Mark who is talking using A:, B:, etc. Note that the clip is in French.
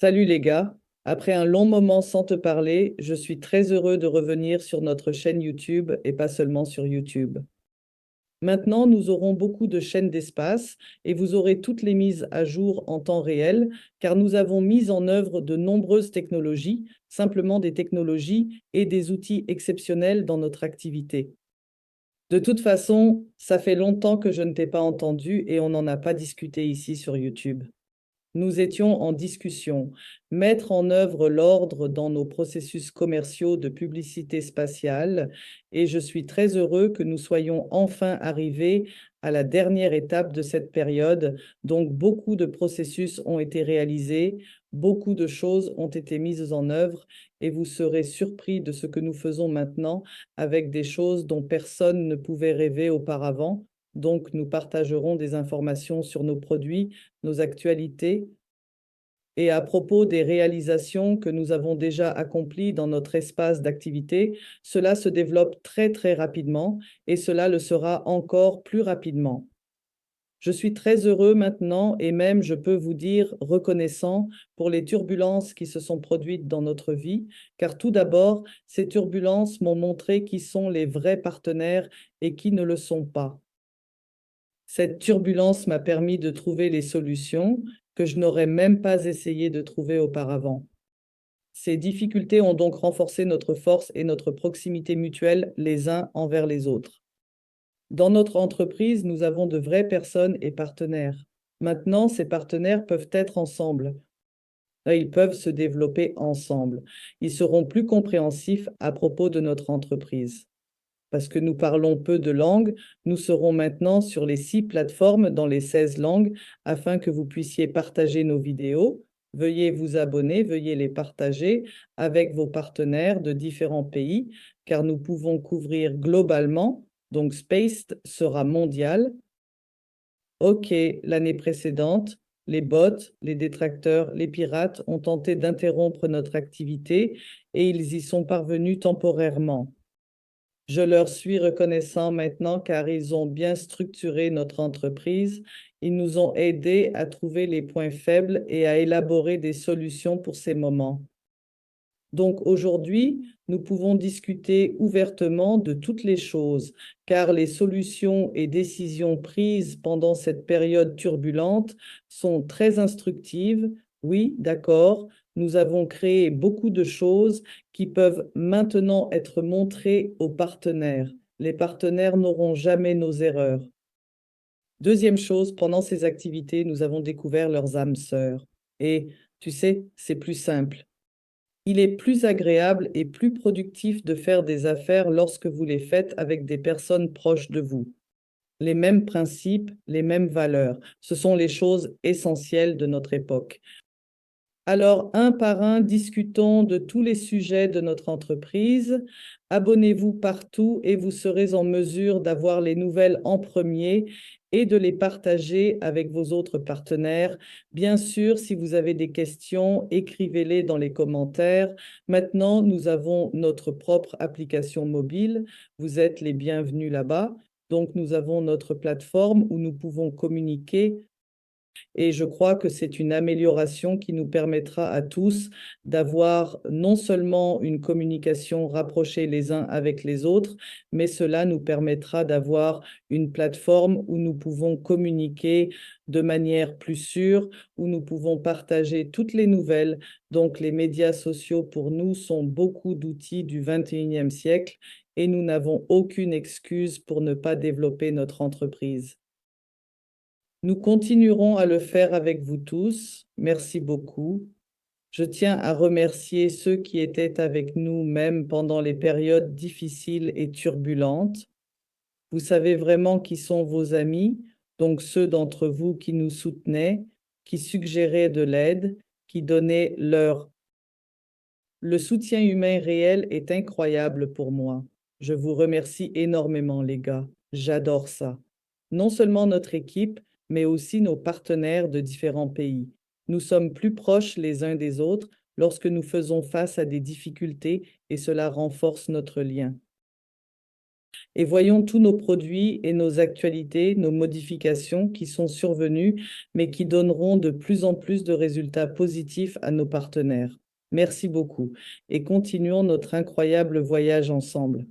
A: Salut les gars, après un long moment sans te parler, je suis très heureux de revenir sur notre chaîne YouTube et pas seulement sur YouTube. Maintenant, nous aurons beaucoup de chaînes d'espace et vous aurez toutes les mises à jour en temps réel car nous avons mis en œuvre de nombreuses technologies, simplement des technologies et des outils exceptionnels dans notre activité. De toute façon, ça fait longtemps que je ne t'ai pas entendu et on n'en a pas discuté ici sur YouTube. Nous étions en discussion, mettre en œuvre l'ordre dans nos processus commerciaux de publicité spatiale, et je suis très heureux que nous soyons enfin arrivés à la dernière étape de cette période. Donc, beaucoup de processus ont été réalisés, beaucoup de choses ont été mises en œuvre, et vous serez surpris de ce que nous faisons maintenant avec des choses dont personne ne pouvait rêver auparavant. Donc, nous partagerons des informations sur nos produits, nos actualités et à propos des réalisations que nous avons déjà accomplies dans notre espace d'activité. Cela se développe très, très rapidement et cela le sera encore plus rapidement. Je suis très heureux maintenant et même, je peux vous dire, reconnaissant pour les turbulences qui se sont produites dans notre vie, car tout d'abord, ces turbulences m'ont montré qui sont les vrais partenaires et qui ne le sont pas. Cette turbulence m'a permis de trouver les solutions que je n'aurais même pas essayé de trouver auparavant. Ces difficultés ont donc renforcé notre force et notre proximité mutuelle les uns envers les autres. Dans notre entreprise, nous avons de vraies personnes et partenaires. Maintenant, ces partenaires peuvent être ensemble. Ils peuvent se développer ensemble. Ils seront plus compréhensifs à propos de notre entreprise. Parce que nous parlons peu de langues, nous serons maintenant sur les 6 plateformes dans les 16 langues afin que vous puissiez partager nos vidéos. Veuillez vous abonner, veuillez les partager avec vos partenaires de différents pays, car nous pouvons couvrir globalement. Donc, Spaced sera mondial. OK, l'année précédente, les bots, les détracteurs, les pirates ont tenté d'interrompre notre activité et ils y sont parvenus temporairement. Je leur suis reconnaissant maintenant car ils ont bien structuré notre entreprise. Ils nous ont aidés à trouver les points faibles et à élaborer des solutions pour ces moments. Donc aujourd'hui, nous pouvons discuter ouvertement de toutes les choses, car les solutions et décisions prises pendant cette période turbulente sont très instructives. Oui, d'accord, nous avons créé beaucoup de choses qui peuvent maintenant être montrées aux partenaires. Les partenaires n'auront jamais nos erreurs. Deuxième chose, pendant ces activités, nous avons découvert leurs âmes sœurs. Et tu sais, c'est plus simple. Il est plus agréable et plus productif de faire des affaires lorsque vous les faites avec des personnes proches de vous. Les mêmes principes, les mêmes valeurs, ce sont les choses essentielles de notre époque. Alors, un par un, discutons de tous les sujets de notre entreprise. Abonnez-vous partout et vous serez en mesure d'avoir les nouvelles en premier et de les partager avec vos autres partenaires. Bien sûr, si vous avez des questions, écrivez-les dans les commentaires. Maintenant, nous avons notre propre application mobile. Vous êtes les bienvenus là-bas. Donc, nous avons notre plateforme où nous pouvons communiquer et je crois que c'est une amélioration qui nous permettra à tous d'avoir non seulement une communication rapprochée les uns avec les autres, mais cela nous permettra d'avoir une plateforme où nous pouvons communiquer de manière plus sûre, où nous pouvons partager toutes les nouvelles. Donc les médias sociaux pour nous sont beaucoup d'outils du 21e siècle et nous n'avons aucune excuse pour ne pas développer notre entreprise. Nous continuerons à le faire avec vous tous. Merci beaucoup. Je tiens à remercier ceux qui étaient avec nous même pendant les périodes difficiles et turbulentes. Vous savez vraiment qui sont vos amis, donc ceux d'entre vous qui nous soutenaient, qui suggéraient de l'aide, qui donnaient leur... Le soutien humain réel est incroyable pour moi. Je vous remercie énormément, les gars. J'adore ça. Non seulement notre équipe, mais aussi nos partenaires de différents pays. Nous sommes plus proches les uns des autres lorsque nous faisons face à des difficultés et cela renforce notre lien. et voyons tous nos produits et nos actualités, nos modifications qui sont survenues, mais qui donneront de plus en plus de résultats positifs à nos partenaires. Merci beaucoup et continuons notre incroyable voyage ensemble.